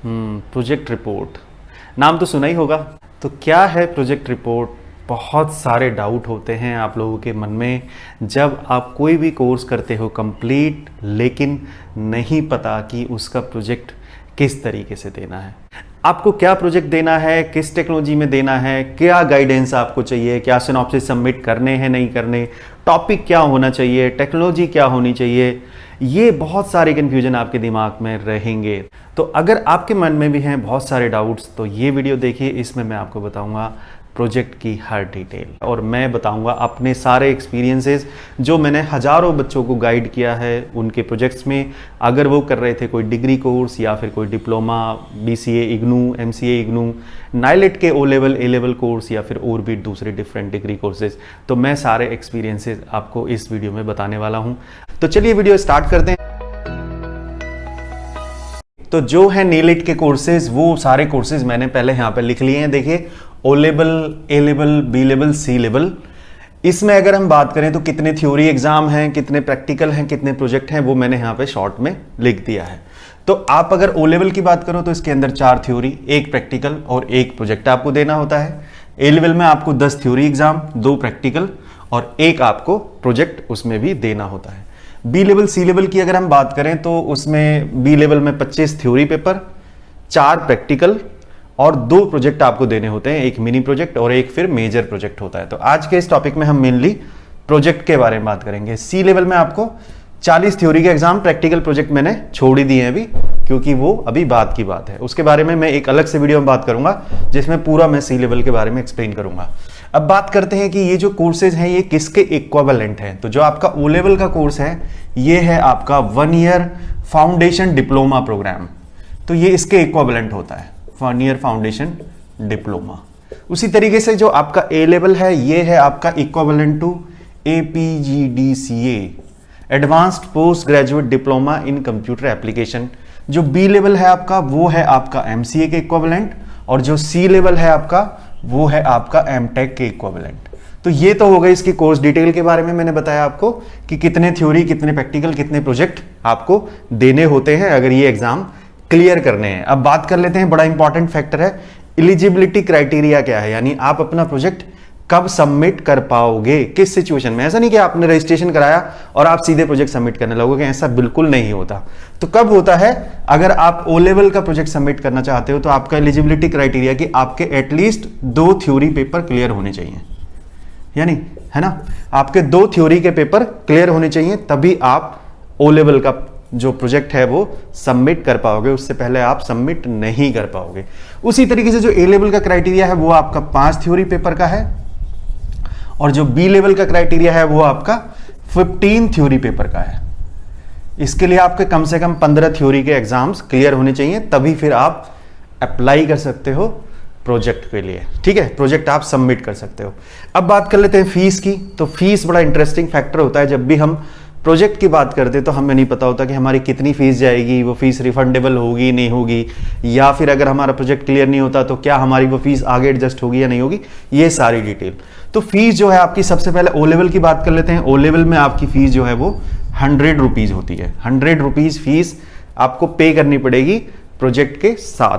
Project report नाम तो सुना ही होगा। तो क्या है प्रोजेक्ट रिपोर्ट? बहुत सारे डाउट होते हैं आप लोगों के मन में जब आप कोई भी कोर्स करते हो कंप्लीट, लेकिन नहीं पता कि उसका प्रोजेक्ट किस तरीके से देना है, आपको क्या प्रोजेक्ट देना है, किस टेक्नोलॉजी में देना है, क्या गाइडेंस आपको चाहिए, क्या सिनॉप्सिस सबमिट करने हैं नहीं करने, टॉपिक क्या होना चाहिए, टेक्नोलॉजी क्या होनी चाहिए। ये बहुत सारे कन्फ्यूजन आपके दिमाग में रहेंगे। तो अगर आपके मन में भी हैं बहुत सारे डाउट्स, तो ये वीडियो देखिए। इसमें मैं आपको बताऊंगा प्रोजेक्ट की हर डिटेल और मैं बताऊंगा अपने सारे एक्सपीरियंसेस जो मैंने हज़ारों बच्चों को गाइड किया है उनके प्रोजेक्ट्स में। अगर वो कर रहे थे कोई डिग्री कोर्स या फिर कोई diploma, BCA IGNOU, MCA IGNOU, NIELIT के O level A level course या फिर और भी दूसरे डिफरेंट डिग्री कोर्सेज, तो मैं सारे एक्सपीरियंसेस आपको इस वीडियो में बताने वाला हूँ। तो चलिए वीडियो स्टार्ट करते हैं। तो जो है नीलिट के कोर्सेज, वो सारे कोर्सेज मैंने पहले यहाँ पर लिख लिए हैं। देखिए, O level, A level, B level, C level. इसमें अगर हम बात करें तो कितने थ्योरी एग्जाम हैं, कितने प्रैक्टिकल हैं, कितने प्रोजेक्ट हैं, वो मैंने यहाँ पे शॉर्ट में लिख दिया है। तो आप अगर O लेवल की बात करो तो इसके अंदर 4 थ्योरी, 1 प्रैक्टिकल और 1 प्रोजेक्ट आपको देना होता है। A लेवल में आपको 10 थ्योरी एग्जाम, 2 प्रैक्टिकल और 1 आपको प्रोजेक्ट उसमें भी देना होता है। B लेवल, C लेवल की अगर हम बात करें तो उसमें B लेवल में 25 थ्योरी पेपर, 4 प्रैक्टिकल और 2 प्रोजेक्ट आपको देने होते हैं, 1 मिनी प्रोजेक्ट और 1 फिर मेजर प्रोजेक्ट होता है। तो आज के इस टॉपिक में हम मेनली प्रोजेक्ट के बारे में बात करेंगे। C लेवल में आपको 40 थ्योरी के एग्जाम, प्रैक्टिकल प्रोजेक्ट मैंने छोड़ ही दिए हैं अभी, क्योंकि वो अभी बात की बात है। उसके बारे में मैं एक अलग से वीडियो में बात करूंगा जिसमें पूरा मैं C लेवल के बारे में एक्सप्लेन करूंगा। अब बात करते हैं कि ये जो कोर्सेज हैं ये किसके इक्विवेलेंट हैं। तो जो आपका O लेवल का कोर्स है ये है आपका 1 ईयर फाउंडेशन डिप्लोमा प्रोग्राम, तो ये इसके इक्विवेलेंट होता है, 1 ईयर फाउंडेशन डिप्लोमा। उसी तरीके से जो आपका A लेवल है ये है आपका equivalent to APGDCA, advanced post graduate diploma in computer application. जो B लेवल है आपका वो है आपका MCA के इक्विवेलेंट और जो C लेवल है आपका वो है आपका MTech के इक्विवेलेंट। तो ये तो हो गई इसकी कोर्स डिटेल के बारे में। मैंने बताया आपको कि कितने थ्योरी, कितने प्रैक्टिकल, कितने प्रोजेक्ट आपको देने होते हैं अगर ये एग्जाम क्लियर करने हैं। अब बात कर लेते हैं, बड़ा इंपॉर्टेंट फैक्टर है एलिजिबिलिटी क्राइटेरिया क्या है, यानी आप अपना प्रोजेक्ट कब सबमिट कर पाओगे, किस सिचुएशन में। ऐसा नहीं कि आपने रजिस्ट्रेशन कराया और आप सीधे प्रोजेक्ट सबमिट करने लगोगे, ऐसा बिल्कुल नहीं होता। तो कब होता है, अगर आप O लेवल का प्रोजेक्ट सबमिट करना चाहते हो तो आपका एलिजिबिलिटी क्राइटेरिया कि आपके एटलीस्ट 2 थ्योरी पेपर क्लियर होने चाहिए, यानी है ना, आपके 2 थ्योरी के पेपर क्लियर होने चाहिए, तभी आप O लेवल का जो प्रोजेक्ट है वो सबमिट कर पाओगे। उससे पहले आप सबमिट नहीं कर पाओगे। उसी तरीके से जो A लेवल का क्राइटेरिया है वो आपका 5 थ्योरी पेपर का है और जो B लेवल का क्राइटेरिया है वो आपका 15 थ्योरी पेपर का है। इसके लिए आपके कम से कम 15 थ्योरी के एग्जाम्स क्लियर होने चाहिए, तभी फिर आप अप्लाई कर सकते हो प्रोजेक्ट के लिए। ठीक है, प्रोजेक्ट आप सबमिट कर सकते हो। अब बात कर लेते हैं फीस की। तो फीस बड़ा इंटरेस्टिंग फैक्टर होता है। जब भी हम प्रोजेक्ट की बात करते हैं तो हमें नहीं पता होता कि हमारी कितनी फीस जाएगी, वो फीस रिफंडेबल होगी नहीं होगी, या फिर अगर हमारा प्रोजेक्ट क्लियर नहीं होता तो क्या हमारी वो फीस आगे एडजस्ट होगी या नहीं होगी, ये सारी डिटेल। तो फीस जो है आपकी, सबसे पहले O लेवल की बात कर लेते हैं। O लेवल में आपकी फीस जो है वो 100 रुपीज़ होती है। 100 रुपीज़ फीस आपको पे करनी पड़ेगी प्रोजेक्ट के साथ।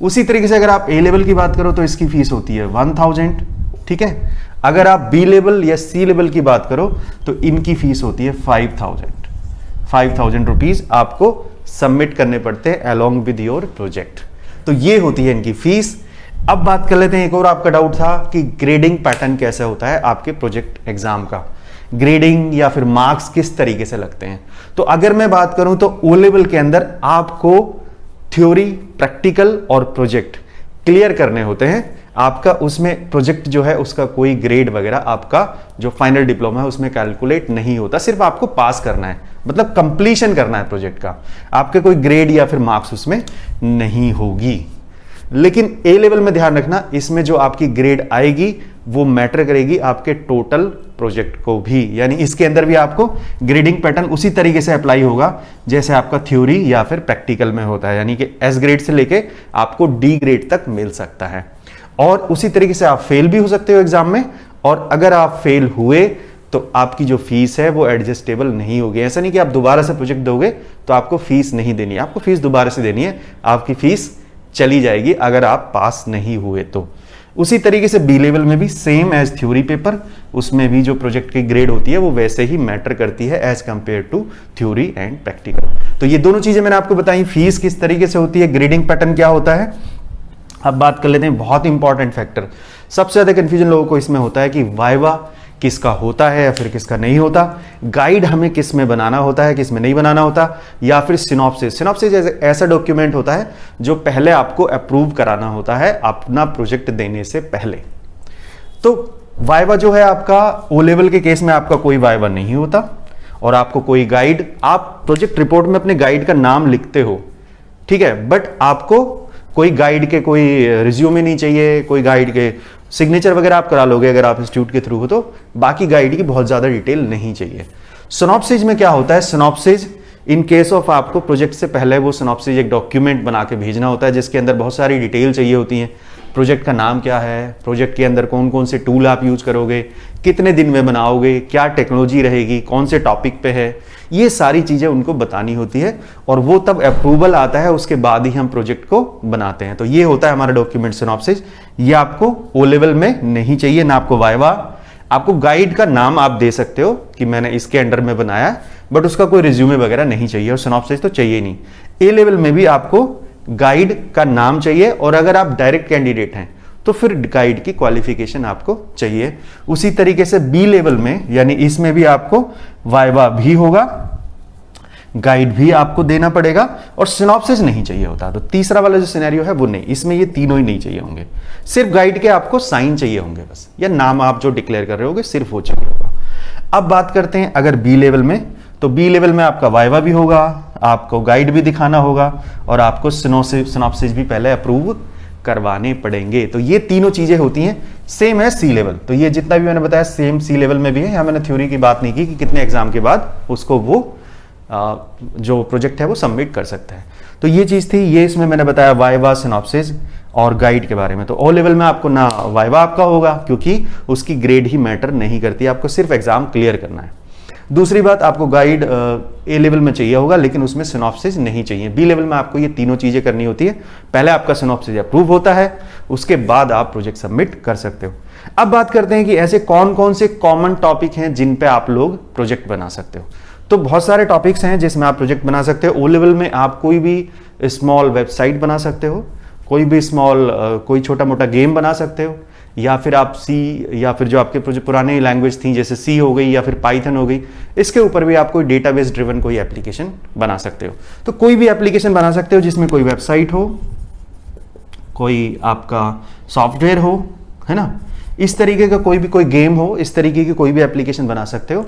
उसी तरीके से अगर आप A लेवल की बात करो तो इसकी फीस होती है 1000। ठीक है, अगर आप B लेवल या C लेवल की बात करो तो इनकी फीस होती है 5000 रुपीज़ आपको सबमिट करने पड़ते हैं अलॉन्ग विद योर प्रोजेक्ट। तो ये होती है इनकी फीस। अब बात कर लेते हैं, एक और आपका डाउट था कि ग्रेडिंग पैटर्न कैसे होता है आपके प्रोजेक्ट एग्जाम का, ग्रेडिंग या फिर मार्क्स किस तरीके से लगते हैं। तो अगर मैं बात करूं तो O लेवल के अंदर आपको थ्योरी, प्रैक्टिकल और प्रोजेक्ट क्लियर करने होते हैं। आपका उसमें प्रोजेक्ट जो है उसका कोई ग्रेड वगैरह आपका जो फाइनल डिप्लोमा है उसमें कैलकुलेट नहीं होता, सिर्फ आपको पास करना है, मतलब कंप्लीशन करना है प्रोजेक्ट का। आपके कोई ग्रेड या फिर मार्क्स उसमें नहीं होगी। लेकिन A लेवल में ध्यान रखना, इसमें जो आपकी ग्रेड आएगी वो मैटर करेगी आपके टोटल प्रोजेक्ट को भी, यानी इसके अंदर भी आपको ग्रेडिंग पैटर्न उसी तरीके से अप्लाई होगा जैसे आपका थ्योरी या फिर प्रैक्टिकल में होता है, यानी कि S ग्रेड से लेके आपको D ग्रेड तक मिल सकता है। और उसी तरीके से आप फेल भी हो सकते हो एग्जाम में, और अगर आप फेल हुए तो आपकी जो फीस है वो एडजस्टेबल नहीं होगी। ऐसा नहीं कि आप दोबारा से प्रोजेक्ट दोगे तो आपको फीस नहीं देनी है, आपको फीस दोबारा से देनी है, आपकी फीस चली जाएगी अगर आप पास नहीं हुए तो। उसी तरीके से बी लेवल में भी सेम एज थ्योरी पेपर, उसमें भी जो प्रोजेक्ट की ग्रेड होती है वो वैसे ही मैटर करती है as compare to theory and practical. तो ये दोनों चीजें मैंने आपको बताई, फीस किस तरीके से होती है, ग्रेडिंग पैटर्न क्या होता है। अब बात कर लेते हैं बहुत इंपॉर्टेंट फैक्टर, सबसे ज्यादा कंफ्यूजन लोगों को इसमें होता है कि वाइवा किसका होता है या फिर किसका नहीं होता, गाइड हमें किस में बनाना होता है किस में नहीं बनाना होता, या फिर सिनॉप्सिस। सिनॉप्सिस ऐसा डॉक्यूमेंट होता है जो पहले आपको अप्रूव कराना होता है अपना प्रोजेक्ट देने से पहले। तो वाइवा जो है आपका ओ लेवल के केस में आपका कोई वाइवा नहीं होता और आपको कोई गाइड, आप प्रोजेक्ट रिपोर्ट में अपने गाइड का नाम लिखते हो, ठीक है, बट आपको कोई गाइड के कोई रिज्यूमे नहीं चाहिए, कोई गाइड के सिग्नेचर वगैरह आप करा लोगे अगर आप इंस्टीट्यूट के थ्रू हो, तो बाकी गाइड की बहुत ज्यादा डिटेल नहीं चाहिए। सिनॉप्सिस में क्या होता है, सिनॉप्सिस इन केस ऑफ आपको प्रोजेक्ट से पहले वो सिनॉप्सिस एक डॉक्यूमेंट बना के भेजना होता है जिसके अंदर बहुत सारी डिटेल चाहिए होती हैं। प्रोजेक्ट का नाम क्या है, प्रोजेक्ट के अंदर कौन कौन से टूल आप यूज करोगे, कितने दिन में बनाओगे, क्या टेक्नोलॉजी रहेगी, कौन से टॉपिक पे है, ये सारी चीजें उनको बतानी होती है और वो तब अप्रूवल आता है, उसके बाद ही हम प्रोजेक्ट को बनाते हैं। तो ये होता है हमारा डॉक्यूमेंट सिनॉप्सिस। ये आपको ओ लेवल में नहीं चाहिए, ना आपको वाइवा। आपको गाइड का नाम आप दे सकते हो कि मैंने इसके अंडर में बनाया, बट उसका कोई रिज्यूमे वगैरह नहीं चाहिए और सिनॉप्सिस तो चाहिए नहीं। ए लेवल में भी आपको गाइड का नाम चाहिए और अगर आप डायरेक्ट कैंडिडेट हैं तो फिर गाइड की क्वालिफिकेशन आपको चाहिए। उसी तरीके से बी लेवल में यानी इसमें भी आपको वाइवा भी होगा, गाइड भी आपको देना पड़ेगा और सिनॉप्सिस नहीं चाहिए होता। तो तीसरा वाला जो सिनेरियो है वो नहीं, इसमें ये तीनों ही नहीं चाहिए होंगे, सिर्फ गाइड के आपको साइन चाहिए होंगे बस, या नाम आप जो डिक्लेयर कर रहे होगे सिर्फ वो चाहिए होगा। अब बात करते हैं अगर बी लेवल में, तो बी लेवल में आपका वाइवा भी होगा, आपको गाइड भी दिखाना होगा और आपको सिनॉप्सिस भी पहले अप्रूव करवाने पड़ेंगे। तो ये तीनों चीजें होती हैं, सेम है सी लेवल। तो ये जितना भी मैंने बताया सेम सी लेवल में भी है। यहां मैंने थ्योरी की बात नहीं की कि कितने एग्जाम के बाद उसको वो जो प्रोजेक्ट है वो सबमिट कर सकता है। तो ये चीज थी, ये इसमें मैंने बताया वाइवा, सिनॉप्सिस और गाइड के बारे में। तो ओ लेवल में आपको ना वाइवा आपका होगा क्योंकि उसकी ग्रेड ही मैटर नहीं करती, आपको सिर्फ एग्जाम क्लियर करना है। दूसरी बात, आपको गाइड ए लेवल में चाहिए होगा लेकिन उसमें सिनॉप्सिस नहीं चाहिए। बी लेवल में आपको ये तीनों चीजें करनी होती है, पहले आपका सिनॉप्सिस अप्रूव होता है, उसके बाद आप प्रोजेक्ट सबमिट कर सकते हो। अब बात करते हैं कि ऐसे कौन कौन से कॉमन टॉपिक हैं जिन पे आप लोग प्रोजेक्ट बना सकते हो। तो बहुत सारे टॉपिक्स हैं जिसमें आप प्रोजेक्ट बना सकते हो। ओ लेवल में आप कोई भी स्मॉल वेबसाइट बना सकते हो, कोई भी स्मॉल कोई छोटा मोटा गेम बना सकते हो, या फिर आप सी या फिर जो आपके पुराने लैंग्वेज थी जैसे सी हो गई या फिर पाइथन हो गई, इसके ऊपर भी आप कोई डेटाबेस ड्रिवन कोई एप्लीकेशन बना सकते हो। तो कोई भी एप्लीकेशन बना सकते हो जिसमें कोई वेबसाइट हो, कोई आपका सॉफ्टवेयर हो, है ना, इस तरीके का कोई भी कोई गेम हो, इस तरीके की कोई भी एप्लीकेशन बना सकते हो।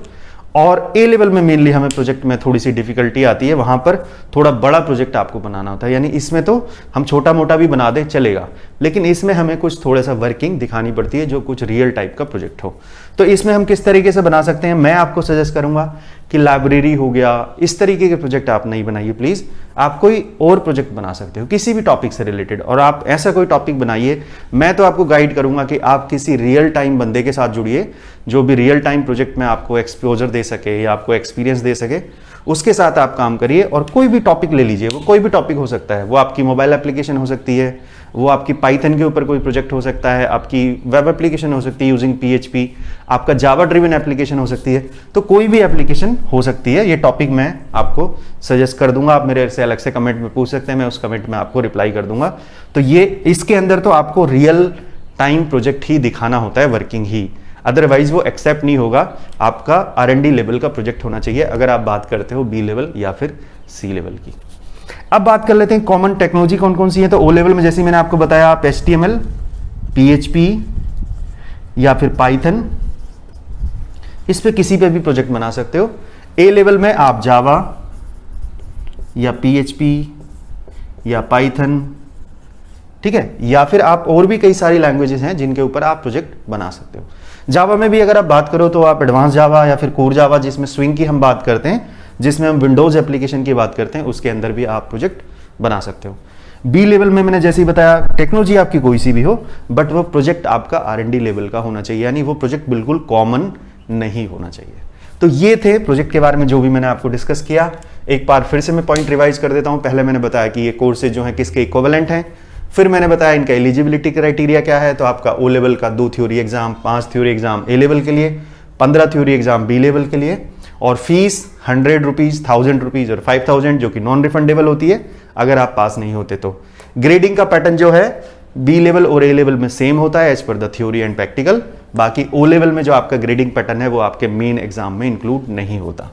और ए लेवल में मेनली हमें प्रोजेक्ट में थोड़ी सी डिफिकल्टी आती है, वहां पर थोड़ा बड़ा प्रोजेक्ट आपको बनाना होता है। यानी इसमें तो हम छोटा मोटा भी बना दे चलेगा, लेकिन इसमें हमें कुछ थोड़ा सा वर्किंग दिखानी पड़ती है जो कुछ रियल टाइप का प्रोजेक्ट हो। तो इसमें हम किस तरीके से बना सकते हैं, मैं आपको सजेस्ट करूंगा कि लाइब्रेरी हो गया, इस तरीके के प्रोजेक्ट आप नहीं बनाइए प्लीज। आप कोई और प्रोजेक्ट बना सकते हो किसी भी टॉपिक से रिलेटेड, और आप ऐसा कोई टॉपिक बनाइए। मैं तो आपको गाइड करूंगा कि आप किसी रियल टाइम बंदे के साथ जुड़िए जो भी रियल टाइम प्रोजेक्ट में आपको एक्सपोजर दे सके या आपको एक्सपीरियंस दे सके, उसके साथ आप काम करिए। और कोई भी टॉपिक ले लीजिए, वो कोई भी टॉपिक हो सकता है, वो आपकी मोबाइल एप्लीकेशन हो सकती है, वो आपकी पाइथन के ऊपर कोई प्रोजेक्ट हो सकता है, आपकी वेब एप्लीकेशन हो सकती है यूजिंग PHP, आपका जावा ड्रिवन एप्लीकेशन हो सकती है। तो कोई भी एप्लीकेशन हो सकती है। ये टॉपिक मैं आपको सजेस्ट कर दूंगा, आप मेरे से अलग से कमेंट में पूछ सकते हैं, मैं उस कमेंट में आपको रिप्लाई कर दूंगा। तो ये इसके अंदर तो आपको रियल टाइम प्रोजेक्ट ही दिखाना होता है, वर्किंग ही, अदरवाइज वो एक्सेप्ट नहीं होगा। आपका R&D लेवल का प्रोजेक्ट होना चाहिए अगर आप बात करते हो बी लेवल या फिर सी लेवल की। अब बात कर लेते हैं कॉमन टेक्नोलॉजी कौन कौन सी है। तो ओ लेवल में जैसे मैंने आपको बताया, आप HTML, PHP या फिर पाइथन, इस पे किसी पे भी प्रोजेक्ट बना सकते हो। ए लेवल में आप जावा या PHP या पाइथन, ठीक है, या फिर आप और भी कई सारी लैंग्वेजेस हैं जिनके ऊपर आप प्रोजेक्ट बना सकते हो। जावा में भी अगर आप बात करो तो आप एडवांस जावा या फिर कोर जावा, जिसमें स्विंग की हम बात करते हैं, जिसमें हम विंडोज एप्लीकेशन की बात करते हैं, उसके अंदर भी आप प्रोजेक्ट बना सकते हो। बी लेवल में मैंने जैसे ही बताया, टेक्नोलॉजी आपकी कोई सी भी हो, बट वो प्रोजेक्ट आपका R&D लेवल का होना चाहिए, यानी वो प्रोजेक्ट बिल्कुल कॉमन नहीं होना चाहिए। तो ये थे प्रोजेक्ट के बारे में जो भी मैंने आपको डिस्कस किया। एक बार फिर से मैं पॉइंट रिवाइज कर देता हूं। पहले मैंने बताया कि ये कोर्सेज जो हैं किसके इक्विवेलेंट हैं, फिर मैंने बताया इनका एलिजिबिलिटी क्राइटेरिया क्या है। तो आपका ओ लेवल का 2 theory exam, 5 theory exam A level के लिए, 15 थ्योरी एग्जाम बी लेवल के लिए, और फीस 100 रुपीज, 1000 रुपीज और 5000 जो कि नॉन रिफंडेबल होती है अगर आप पास नहीं होते तो। ग्रेडिंग का पैटर्न जो है बी लेवल और ए लेवल में सेम होता है as per the theory and practical. बाकी ओ लेवल में जो आपका ग्रेडिंग पैटर्न है वो आपके मेन एग्जाम में इंक्लूड नहीं होता।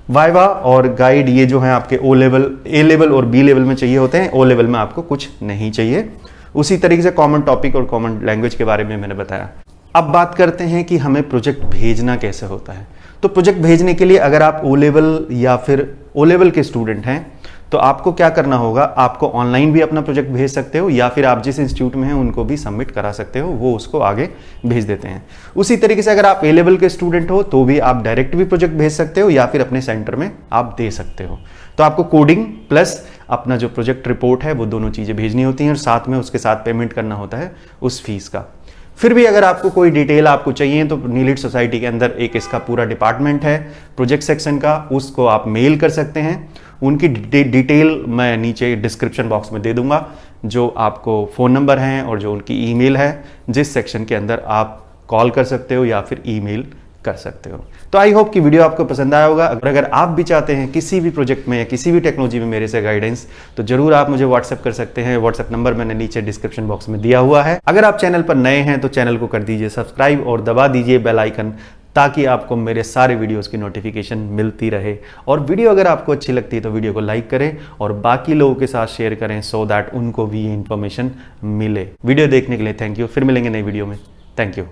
वाइवा और गाइड ये जो है आपके ओ लेवल, ए लेवल और बी लेवल में चाहिए होते हैं, ओ लेवल में आपको कुछ नहीं चाहिए। उसी तरीके से कॉमन टॉपिक और कॉमन लैंग्वेज के बारे में मैंने बताया। अब बात करते हैं कि हमें प्रोजेक्ट भेजना कैसे होता है। तो प्रोजेक्ट भेजने के लिए अगर आप ओ लेवल या फिर ओ लेवल के स्टूडेंट हैं तो आपको क्या करना होगा, आपको ऑनलाइन भी अपना प्रोजेक्ट भेज सकते हो या फिर आप जिस इंस्टीट्यूट में हैं उनको भी सबमिट करा सकते हो, वो उसको आगे भेज देते हैं। उसी तरीके से अगर आप ए लेवल के स्टूडेंट हो तो भी आप डायरेक्ट भी प्रोजेक्ट भेज सकते हो या फिर अपने सेंटर में आप दे सकते हो। तो आपको कोडिंग प्लस अपना जो प्रोजेक्ट रिपोर्ट है वो दोनों चीज़ें भेजनी होती हैं और साथ में उसके साथ पेमेंट करना होता है उस फीस का। फिर भी अगर आपको कोई डिटेल आपको चाहिए तो नीलिट सोसाइटी के अंदर एक इसका पूरा डिपार्टमेंट है प्रोजेक्ट सेक्शन का, उसको आप मेल कर सकते हैं। उनकी डिटेल मैं नीचे डिस्क्रिप्शन बॉक्स में दे दूंगा, जो आपको फ़ोन नंबर हैं और जो उनकी ईमेल है, जिस सेक्शन के अंदर आप कॉल कर सकते हो या फिर ईमेल कर सकते हो। तो आई होप कि वीडियो आपको पसंद आया होगा। अगर आप भी चाहते हैं किसी भी प्रोजेक्ट में या किसी भी टेक्नोलॉजी में मेरे से गाइडेंस, तो जरूर आप मुझे व्हाट्सएप कर सकते हैं। व्हाट्सएप नंबर मैंने नीचे डिस्क्रिप्शन बॉक्स में दिया हुआ है। अगर आप चैनल पर नए हैं तो चैनल को कर दीजिए सब्सक्राइब और दबा दीजिए बेल आइकन, ताकि आपको मेरे सारे वीडियोस की नोटिफिकेशन मिलती रहे। और वीडियो अगर आपको अच्छी लगती है तो वीडियो को लाइक करें और बाकी लोगों के साथ शेयर करें, सो दैट उनको भी ये इन्फॉर्मेशन मिले। वीडियो देखने के लिए थैंक यू। फिर मिलेंगे नई वीडियो में। Thank you.